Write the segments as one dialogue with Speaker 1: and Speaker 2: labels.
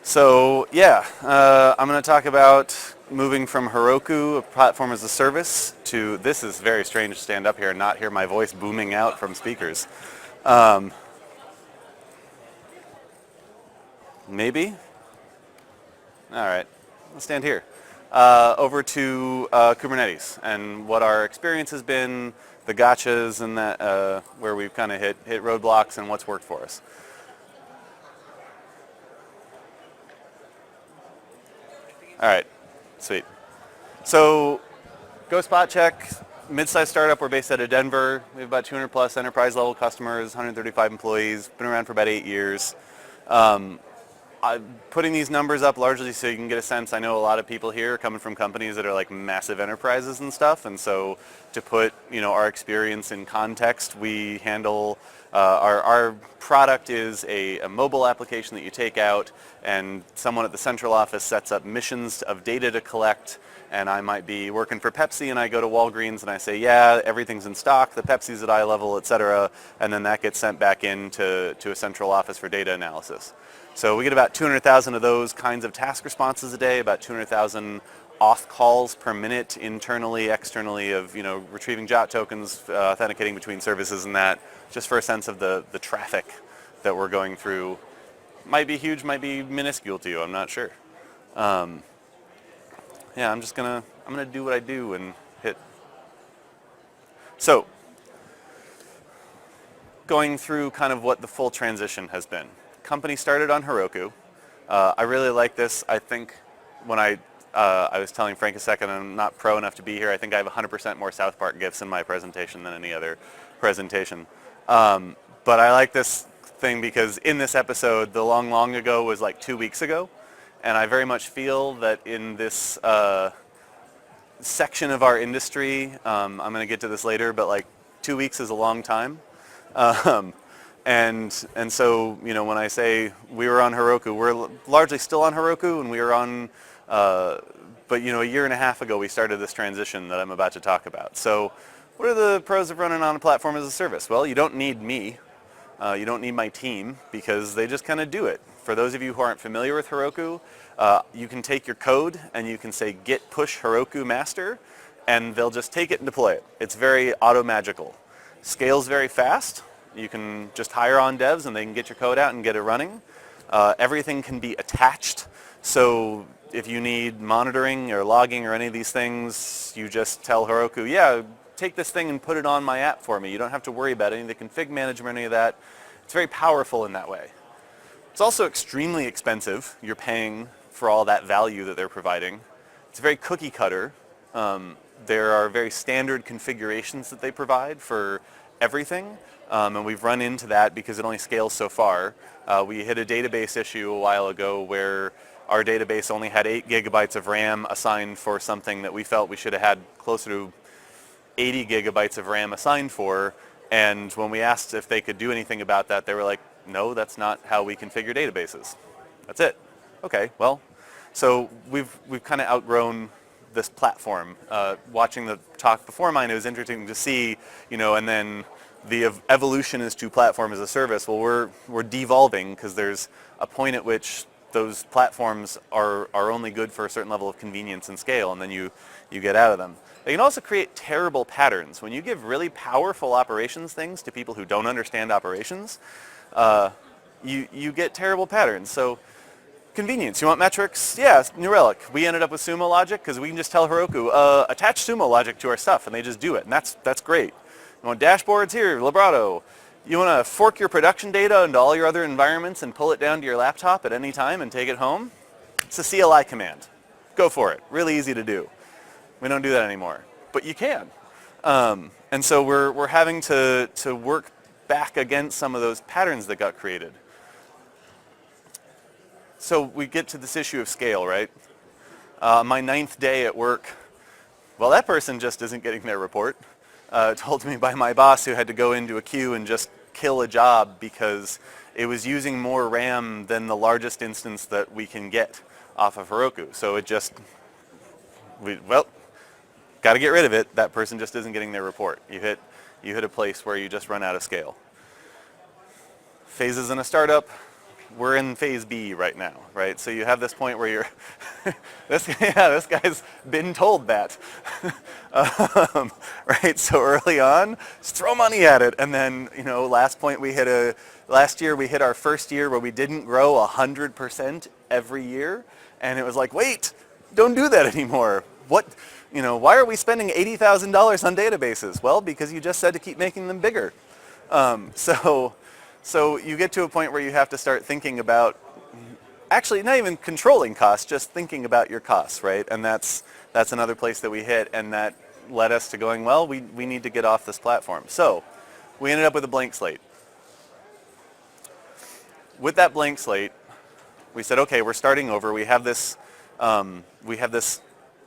Speaker 1: So yeah, I'm going to talk about moving from Heroku, a platform as a service, to this is very strange to stand up here and not hear my voice booming out from speakers. Um, maybe? All right, I'll stand here. Over to Kubernetes and what our experience has been, the gotchas and that where we've kind of hit roadblocks and what's worked for us. All right, sweet. So GoSpotCheck, mid-sized startup. We're based out of Denver. We have about 200 plus enterprise level customers, 135 employees. Been around for about 8 years. I'm putting these numbers up largely so you can get a sense. I know a lot of people here are coming from companies that are like massive enterprises and stuff, and so to put our experience in context, we handle our product is a mobile application that you take out, and someone at the central office sets up missions of data to collect. And I might be working for Pepsi, and I go to Walgreens and I say, yeah, everything's in stock, the Pepsi's at eye level, et cetera, and then that gets sent back into a central office for data analysis. So we get about 200,000 of those kinds of task responses a day, about 200,000 auth calls per minute internally, externally of retrieving JOT tokens, authenticating between services and that, just for a sense of the traffic that we're going through. Might be huge, might be minuscule to you, I'm not sure. Yeah, I'm gonna do what I do and hit. So, going through kind of what the full transition has been. Company started on Heroku. I really like this. I think when I was telling Frank a second, I'm not pro enough to be here. I think I have 100% more South Park GIFs in my presentation than any other presentation. But I like this thing because in this episode, the long ago was like 2 weeks ago. And I very much feel that in this section of our industry, I'm going to get to this later, but like 2 weeks is a long time. And so, when I say we were on Heroku, we're largely still on Heroku, and we were on, but a year and a half ago we started this transition that I'm about to talk about. So what are the pros of running on a platform as a service? Well, you don't need me. You don't need my team because they just kind of do it. For those of you who aren't familiar with Heroku, you can take your code and you can say git push Heroku master, and they'll just take it and deploy it. It's very auto-magical. Scales very fast. You can just hire on devs and they can get your code out and get it running. Everything can be attached. So if you need monitoring or logging or any of these things, you just tell Heroku, yeah, take this thing and put it on my app for me. You don't have to worry about any of the config management or any of that. It's very powerful in that way. It's also extremely expensive. You're paying for all that value that they're providing. It's very cookie cutter. There are very standard configurations that they provide for everything, and we've run into that because it only scales so far. We hit a database issue a while ago where our database only had 8 gigabytes of RAM assigned for something that we felt we should have had closer to 80 gigabytes of RAM assigned for, and when we asked if they could do anything about that, they were like, no, that's not how we configure databases. That's it. Okay, well, so we've kind of outgrown this platform. Watching the talk before mine, it was interesting to see, and then the evolution is to platform as a service. Well, we're devolving because there's a point at which those platforms are only good for a certain level of convenience and scale, and then you get out of them. They can also create terrible patterns. When you give really powerful operations things to people who don't understand operations, you get terrible patterns. So convenience. You want metrics? Yeah, New Relic. We ended up with SumoLogic because we can just tell Heroku, attach SumoLogic to our stuff, and they just do it, and that's great. You want dashboards? Here, Librado. You want to fork your production data into all your other environments and pull it down to your laptop at any time and take it home? It's a CLI command. Go for it. Really easy to do. We don't do that anymore, but you can. And so we're having to work back against some of those patterns that got created. So we get to this issue of scale, right? My 9th day at work, well, that person just isn't getting their report. Told me by my boss who had to go into a queue and just kill a job because it was using more RAM than the largest instance that we can get off of Heroku. So it just, got to get rid of it. That person just isn't getting their report. You hit a place where you just run out of scale. Phases in a startup. we're in phase B right now, right? So you have this point where you're, this guy's been told that, right? So early on, just throw money at it. And then, last year we hit our first year where we didn't grow 100% every year. And it was like, wait, don't do that anymore. Why are we spending $80,000 on databases? Well, because you just said to keep making them bigger. So you get to a point where you have to start thinking about, actually not even controlling costs, just thinking about your costs, right? And that's another place that we hit, and that led us to going, well, we need to get off this platform. So we ended up with a blank slate. With that blank slate, we said, okay, we're starting over. We have this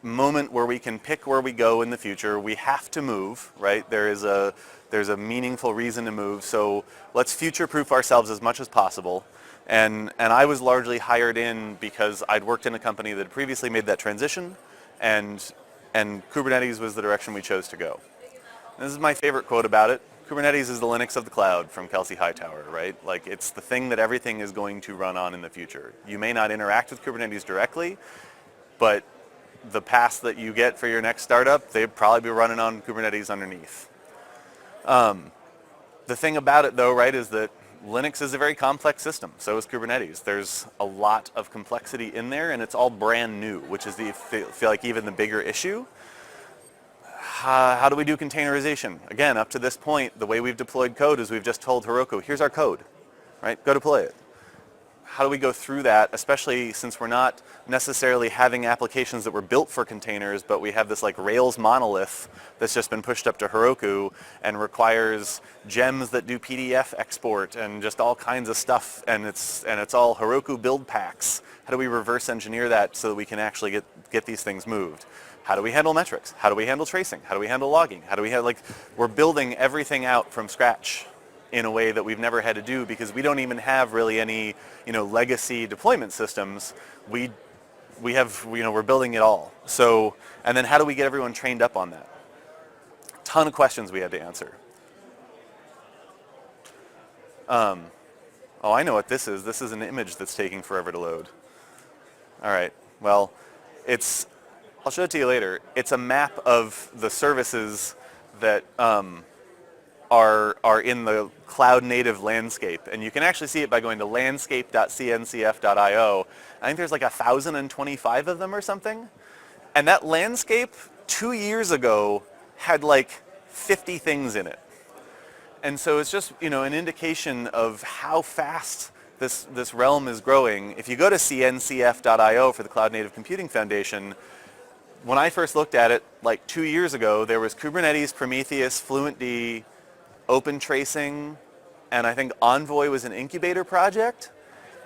Speaker 1: moment where we can pick where we go in the future. We have to move, right? There's a meaningful reason to move. So let's future-proof ourselves as much as possible. And I was largely hired in because I'd worked in a company that had previously made that transition, and Kubernetes was the direction we chose to go. And this is my favorite quote about it. Kubernetes is the Linux of the cloud, from Kelsey Hightower, right? Like, it's the thing that everything is going to run on in the future. You may not interact with Kubernetes directly, but the PaaS that you get for your next startup, they'd probably be running on Kubernetes underneath. The thing about it, though, right, is that Linux is a very complex system. So is Kubernetes. There's a lot of complexity in there, and it's all brand new, which is feel like even the bigger issue. How do we do containerization? Again, up to this point, the way we've deployed code is we've just told Heroku, here's our code, right? Go deploy it. How do we go through that, especially since we're not necessarily having applications that were built for containers, but we have this like Rails monolith that's just been pushed up to Heroku and requires gems that do PDF export and just all kinds of stuff, and it's all Heroku build packs. How do we reverse engineer that so that we can actually get these things moved? How do we handle metrics? How do we handle tracing? How do we handle logging? How do we we're building everything out from scratch in a way that we've never had to do, because we don't even have really any, legacy deployment systems. We're building it all. So, and then how do we get everyone trained up on that? Ton of questions we had to answer. Oh, I know what this is. This is an image that's taking forever to load. All right, well, I'll show it to you later. It's a map of the services that are in the cloud native landscape, and you can actually see it by going to landscape.cncf.io. I think there's like 1,025 of them or something, and that landscape 2 years ago had like 50 things in it. And so it's just an indication of how fast this realm is growing. If you go to cncf.io for the Cloud Native Computing Foundation, when I first looked at it like 2 years ago, there was Kubernetes, Prometheus, FluentD, Open Tracing, and I think Envoy was an incubator project.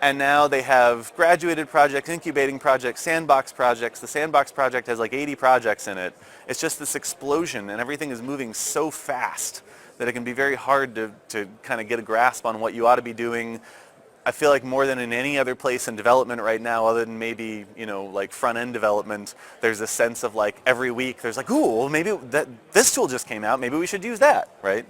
Speaker 1: And now they have graduated projects, incubating projects, sandbox projects. The sandbox project has like 80 projects in it. It's just this explosion, and everything is moving so fast that it can be very hard to kind of get a grasp on what you ought to be doing. I feel like more than in any other place in development right now, other than maybe, like front-end development, there's a sense of like every week there's like, ooh, well, maybe this tool just came out, maybe we should use that, right?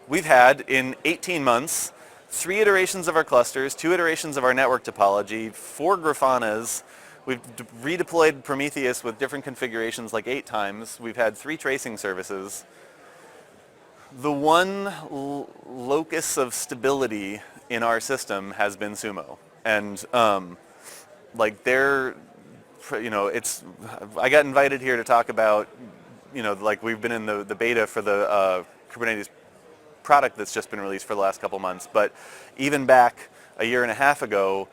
Speaker 1: We've had, in 18 months, 3 iterations of our clusters, 2 iterations of our network topology, 4 Grafanas. We've redeployed Prometheus with different configurations like 8 times. We've had 3 tracing services. The one locus of stability in our system has been Sumo. And I got invited here to talk about, we've been in the beta for the Kubernetes product that's just been released for the last couple months. But even back a year and a half ago,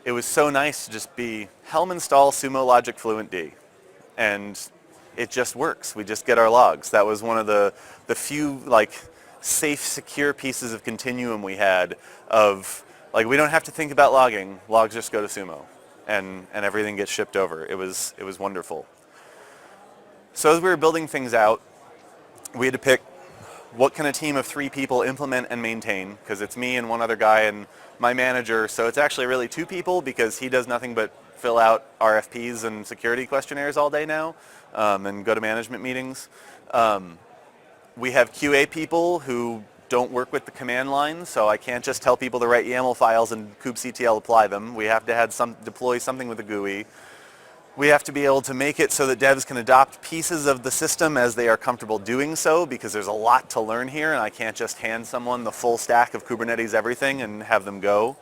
Speaker 1: it was so nice to just be helm install SumoLogic FluentD. And it just works. We just get our logs. That was one of the few safe, secure pieces of continuum we had of we don't have to think about logging. Logs just go to Sumo, and everything gets shipped over. It was wonderful. So as we were building things out, we had to pick what can a team of 3 people implement and maintain, because it's me and one other guy and my manager. So it's actually really 2 people, because he does nothing but fill out RFPs and security questionnaires all day now, and go to management meetings. We have QA people who don't work with the command line, so I can't just tell people to write YAML files and kubectl apply them. We have to deploy something with a GUI. We have to be able to make it so that devs can adopt pieces of the system as they are comfortable doing so, because there's a lot to learn here, and I can't just hand someone the full stack of Kubernetes everything and have them go.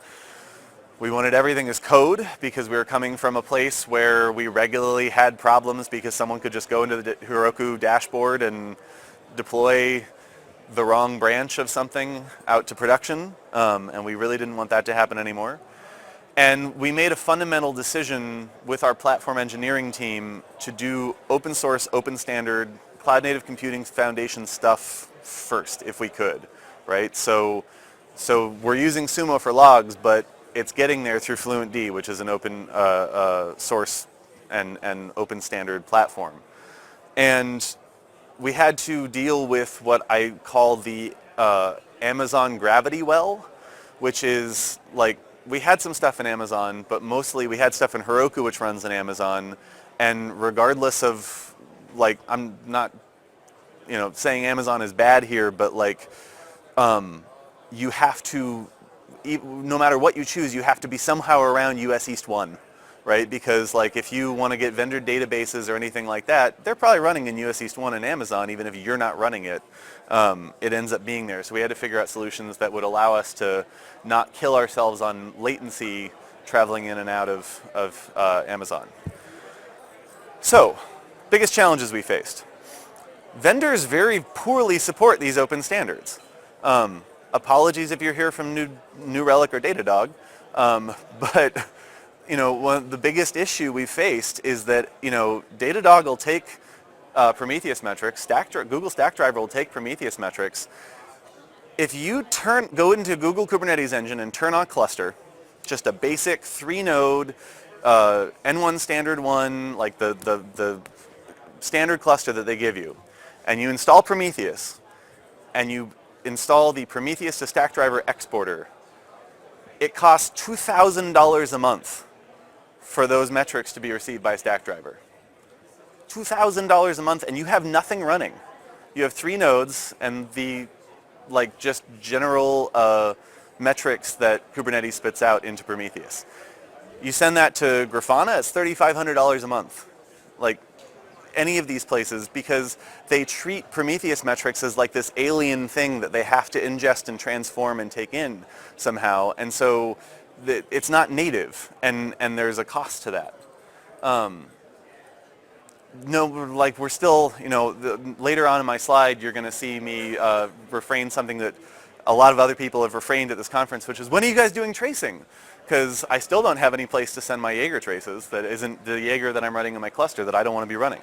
Speaker 1: We wanted everything as code because we were coming from a place where we regularly had problems because someone could just go into the Heroku dashboard and deploy the wrong branch of something out to production, and we really didn't want that to happen anymore. And we made a fundamental decision with our platform engineering team to do open source, open standard, cloud native computing foundation stuff first, if we could, right? So we're using Sumo for logs, but it's getting there through FluentD, which is an open source and open standard platform. And we had to deal with what I call the Amazon gravity well, which is like, we had some stuff in Amazon, but mostly we had stuff in Heroku, which runs in Amazon. And regardless of, like, I'm not, saying Amazon is bad here, but like, you have to, no matter what you choose, you have to be somehow around US East 1, right? Because like if you want to get vendor databases or anything like that, they're probably running in US East 1 in Amazon, even if you're not running it. It ends up being there. So we had to figure out solutions that would allow us to not kill ourselves on latency traveling in and out of Amazon. So, biggest challenges we faced. Vendors very poorly support these open standards. Apologies if you're here from New Relic or Datadog, but the biggest issue we faced is that Datadog will take Prometheus metrics, Google Stackdriver will take Prometheus metrics. If you go into Google Kubernetes Engine and turn on cluster, just a basic 3-node N1 standard one, like the standard cluster that they give you, and you install Prometheus, and you install the Prometheus to Stackdriver exporter, it costs $2,000 a month for those metrics to be received by Stackdriver. $2,000 a month, and you have nothing running. You have 3 nodes and the just general metrics that Kubernetes spits out into Prometheus. You send that to Grafana, it's $3,500 a month. Like any of these places, because they treat Prometheus metrics as like this alien thing that they have to ingest and transform and take in somehow, and so it's not native, and there's a cost to that. We're still, later on in my slide, you're going to see me refrain something that a lot of other people have refrained at this conference, which is, when are you guys doing tracing? Because I still don't have any place to send my Jaeger traces that isn't the Jaeger that I'm running in my cluster that I don't want to be running.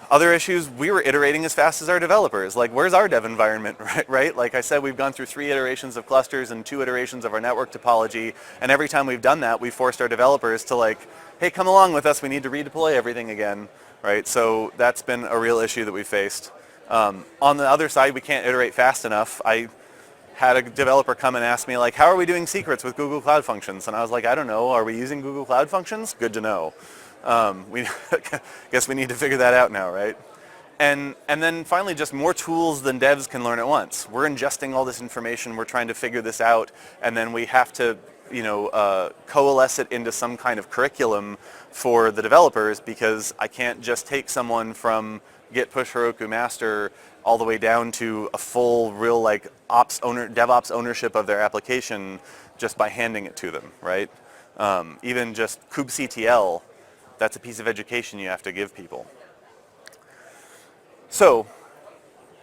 Speaker 1: Other issues, we were iterating as fast as our developers. Like, where's our dev environment, right? Like I said, we've gone through 3 iterations of clusters and 2 iterations of our network topology, and every time we've done that, we forced our developers to like, hey, come along with us, we need to redeploy everything again, right? So that's been a real issue that we faced. On the other side, we can't iterate fast enough. I had a developer come and ask me, like, how are we doing secrets with Google Cloud Functions? And I was like, I don't know, are we using Google Cloud Functions? Good to know. We guess we need to figure that out now, right? And then finally, just more tools than devs can learn at once. We're ingesting all this information, we're trying to figure this out, and then we have to coalesce it into some kind of curriculum for the developers, because I can't just take someone from Git push Heroku master all the way down to a full real like DevOps ownership of their application just by handing it to them, right? Even just kubectl, that's a piece of education you have to give people. So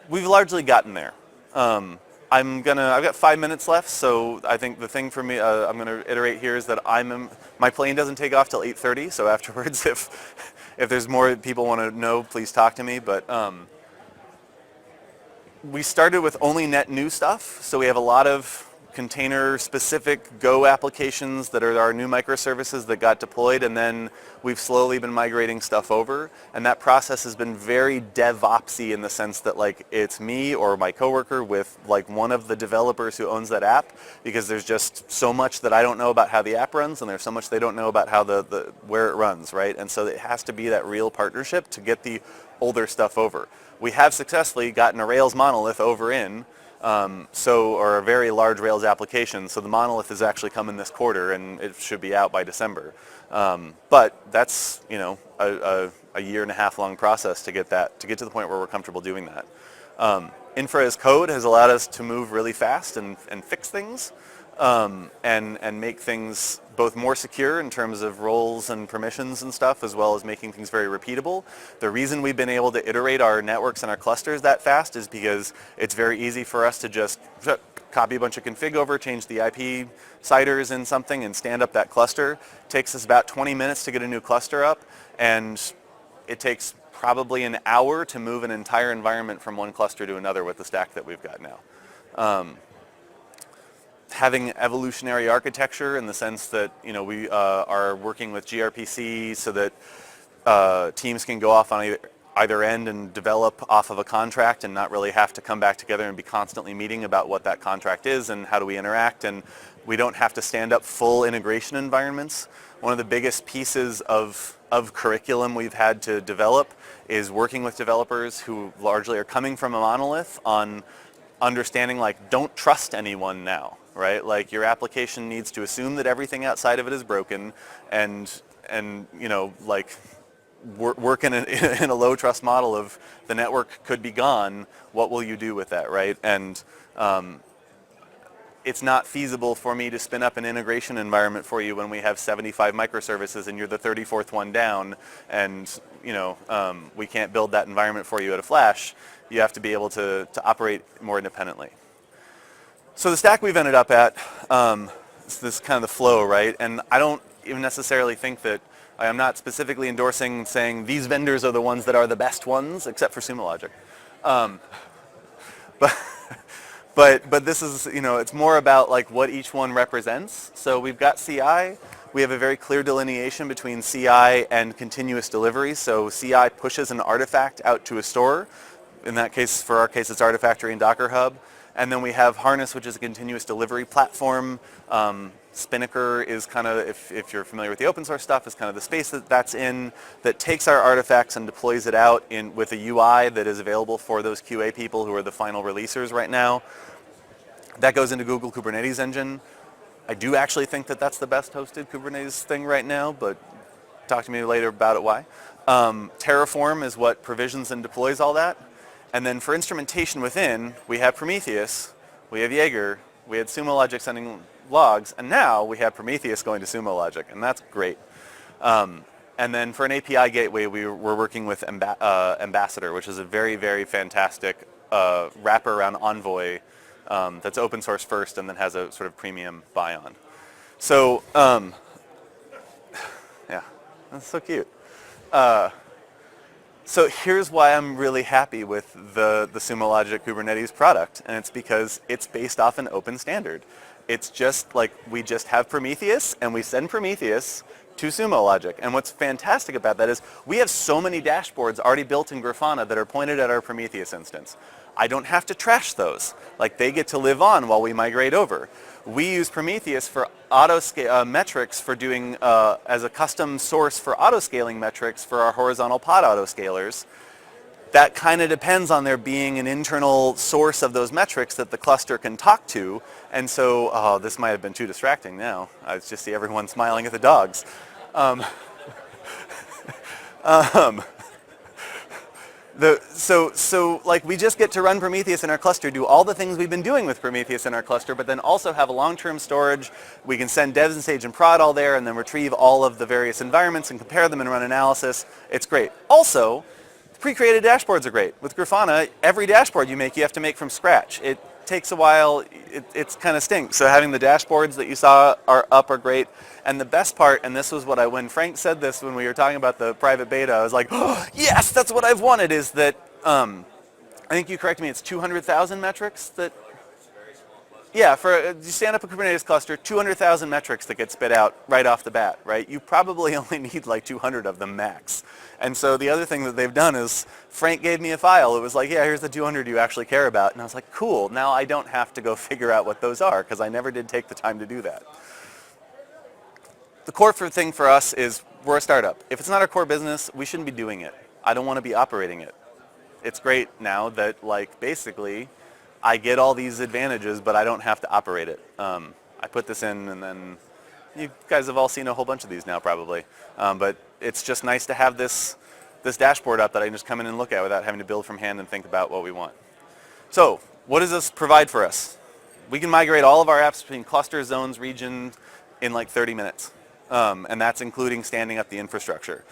Speaker 1: we've largely gotten there. I've got 5 minutes left, so I think the thing for me, I'm going to iterate here, is that my plane doesn't take off till 8:30, so afterwards, if there's more people want to know, please talk to me. But we started with only net new stuff, so we have a lot of container-specific Go applications that are our new microservices that got deployed, and then we've slowly been migrating stuff over, and that process has been very DevOpsy in the sense that like it's me or my coworker with like one of the developers who owns that app, because there's just so much that I don't know about how the app runs, and there's so much they don't know about how where it runs, right? And so it has to be that real partnership to get the older stuff over. we have successfully gotten a Rails monolith over in, or a very large Rails application. So the monolith is actually coming this quarter, and it should be out by December. But that's a year and a half long process to get to the point where we're comfortable doing that. Infra as code has allowed us to move really fast and fix things, and make things both more secure in terms of roles and permissions and stuff, as well as making things very repeatable. The reason we've been able to iterate our networks and our clusters that fast is because it's very easy for us to just copy a bunch of config over, change the IP CIDRs in something, and stand up that cluster. It takes us about 20 minutes to get a new cluster up, and it takes probably an hour to move an entire environment from one cluster to another with the stack that we've got now. Having evolutionary architecture in the sense that we are working with gRPC so that teams can go off on either end and develop off of a contract and not really have to come back together and be constantly meeting about what that contract is and how do we interact, and we don't have to stand up full integration environments. One of the biggest pieces of curriculum we've had to develop is working with developers who largely are coming from a monolith on understanding, like, don't trust anyone now. Right? Like, your application needs to assume that everything outside of it is broken, and like work in a low trust model of the network could be gone. What will you do with that, right? And it's not feasible for me to spin up an integration environment for you when we have 75 microservices and you're the 34th one down, and we can't build that environment for you at a flash. You have to be able to operate more independently. So the stack we've ended up at, is this kind of the flow, right? And I don't even necessarily think that, I'm not specifically endorsing saying these vendors are the ones that are the best ones, except for SumoLogic. But this is, it's more about like what each one represents. So we've got CI. We have a very clear delineation between CI and continuous delivery. So CI pushes an artifact out to a store. In that case, for our case, it's Artifactory and Docker Hub. And then we have Harness, which is a continuous delivery platform. Spinnaker is kind of, if you're familiar with the open source stuff, is kind of the space that's in, that takes our artifacts and deploys it out with a UI that is available for those QA people who are the final releasers right now. That goes into Google Kubernetes Engine. I do actually think that that's the best hosted Kubernetes thing right now, but talk to me later about it why. Terraform is what provisions and deploys all that. And then for instrumentation within, we have Prometheus, we have Jaeger, we had SumoLogic sending logs, and now we have Prometheus going to SumoLogic, and that's great. And then for an API gateway, we're working with Ambassador, which is a very, very fantastic wrapper around Envoy that's open source first and then has a sort of premium buy-on. So, yeah, that's so cute. So here's why I'm really happy with the SumoLogic Kubernetes product, and it's because it's based off an open standard. It's just like we just have Prometheus, and we send Prometheus to SumoLogic. And what's fantastic about that is we have so many dashboards already built in Grafana that are pointed at our Prometheus instance. I don't have to trash those. Like, they get to live on while we migrate over. We use Prometheus for metrics for doing, as a custom source for auto-scaling metrics for our horizontal pod autoscalers. That kind of depends on there being an internal source of those metrics that the cluster can talk to. And so, this might have been too distracting now. I just see everyone smiling at the dogs. So like, we just get to run Prometheus in our cluster, do all the things we've been doing with Prometheus in our cluster, but then also have a long-term storage. We can send devs and stage and prod all there, and then retrieve all of the various environments and compare them and run analysis. It's great. Also, pre-created dashboards are great. With Grafana, every dashboard you have to make from scratch. It takes a while. It's kind of stinks. So having the dashboards that you saw are great. And the best part, and this was when Frank said this when we were talking about the private beta, I was like, oh, yes, that's what I've wanted, is that, I think you corrected me, it's 200,000 metrics that, yeah, you stand up a Kubernetes cluster, 200,000 metrics that get spit out right off the bat, right? You probably only need like 200 of them max. And so the other thing that they've done is, Frank gave me a file. It was like, yeah, here's the 200 you actually care about. And I was like, cool, now I don't have to go figure out what those are, because I never did take the time to do that. The core thing for us is we're a startup. If it's not our core business, we shouldn't be doing it. I don't want to be operating it. it's great now that like basically I get all these advantages, but I don't have to operate it. I put this in, and then you guys have all seen a whole bunch of these now probably. But it's just nice to have this dashboard up that I can just come in and look at without having to build from hand and think about what we want. So what does this provide for us? We can migrate all of our apps between clusters, zones, regions in like 30 minutes. And that's including standing up the infrastructure.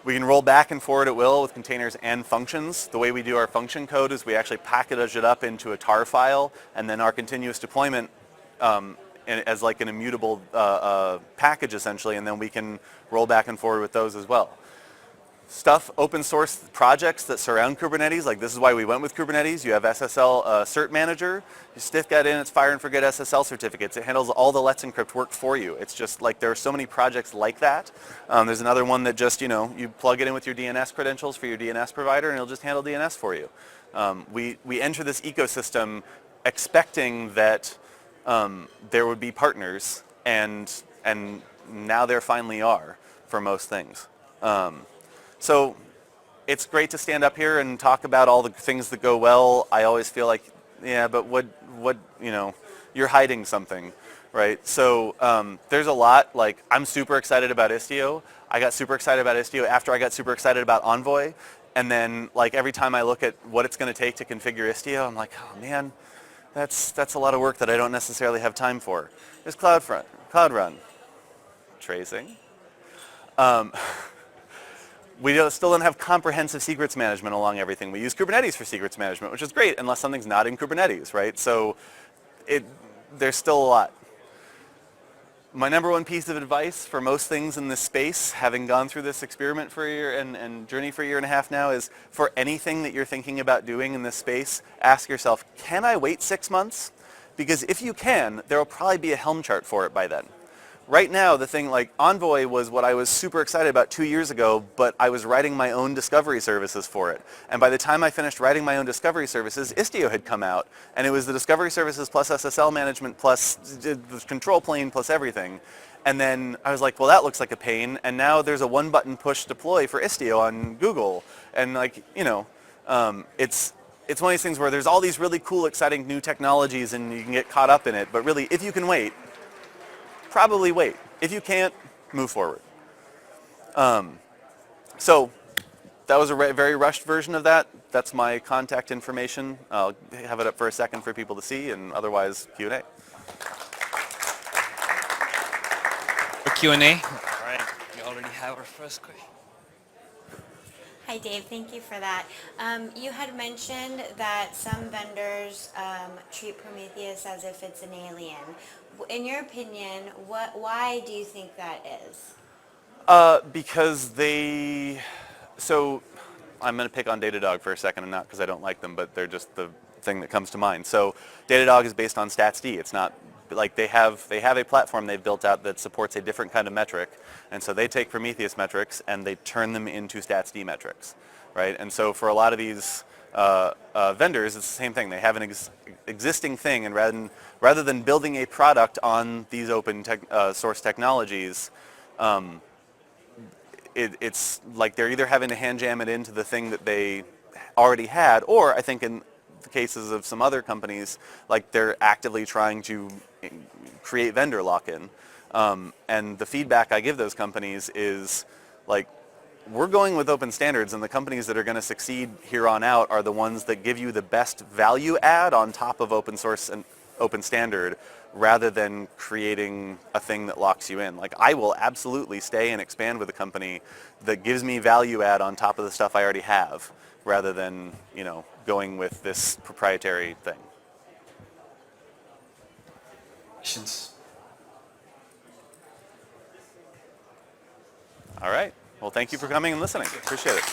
Speaker 1: We can roll back and forward at will with containers and functions. The way we do our function code is we actually package it up into a tar file, and then our continuous deployment as like an immutable package essentially, and then we can roll back and forward with those as well. Open source projects that surround Kubernetes, like this is why we went with Kubernetes. You have SSL Cert Manager. You stick that in, it's fire and forget SSL certificates. It handles all the Let's Encrypt work for you. It's just like there are so many projects like that. There's another one that just, you plug it in with your DNS credentials for your DNS provider and it'll just handle DNS for you. We enter this ecosystem expecting that there would be partners, and now there finally are for most things. So it's great to stand up here and talk about all the things that go well. I always feel like, yeah, but what you're hiding something, right? So there's a lot. Like I'm super excited about Istio. I got super excited about Istio after I got super excited about Envoy. And then like every time I look at what it's going to take to configure Istio, I'm like, oh man, that's a lot of work that I don't necessarily have time for. There's Cloud Run, tracing. We still don't have comprehensive secrets management along everything. We use Kubernetes for secrets management, which is great unless something's not in Kubernetes, right? So there's still a lot. My number one piece of advice for most things in this space, having gone through this experiment for a year and journey for a year and a half now, is for anything that you're thinking about doing in this space, ask yourself, can I wait 6 months? Because if you can, there will probably be a Helm chart for it by then. Right now, the thing like Envoy was what I was super excited about 2 years ago, but I was writing my own discovery services for it. And by the time I finished writing my own discovery services, Istio had come out. And it was the discovery services plus SSL management plus the control plane plus everything. And then I was like, well, that looks like a pain. And now there's a one-button push deploy for Istio on Google. And like, it's one of these things where there's all these really cool, exciting new technologies and you can get caught up in it. But really, if you can wait, probably wait. If you can't, move forward. So that was a very rushed version of that. That's my contact information. I'll have it up for a second for people to see, and otherwise Q&A.
Speaker 2: For Q&A, all right, we already have our first question.
Speaker 3: Hi Dave, thank you for that. You had mentioned that some vendors treat Prometheus as if it's an alien. In your opinion, why do you think that is?
Speaker 1: Because so I'm going to pick on Datadog for a second, and not because I don't like them, but they're just the thing that comes to mind. So Datadog is based on StatsD. It's not like they have a platform they've built out that supports a different kind of metric, and so they take Prometheus metrics and they turn them into StatsD metrics, right? And so for a lot of these vendors, it's the same thing. They have an existing thing, and rather than building a product on these open source technologies, it's like they're either having to hand jam it into the thing that they already had, or I think in the cases of some other companies, like they're actively trying to create vendor lock-in. And the feedback I give those companies is like, we're going with open standards, and the companies that are going to succeed here on out are the ones that give you the best value add on top of open source and open standard, rather than creating a thing that locks you in. Like I will absolutely stay and expand with a company that gives me value add on top of the stuff I already have, rather than going with this proprietary thing.
Speaker 2: Questions?
Speaker 1: All right. Well, thank you for coming and listening. Appreciate it.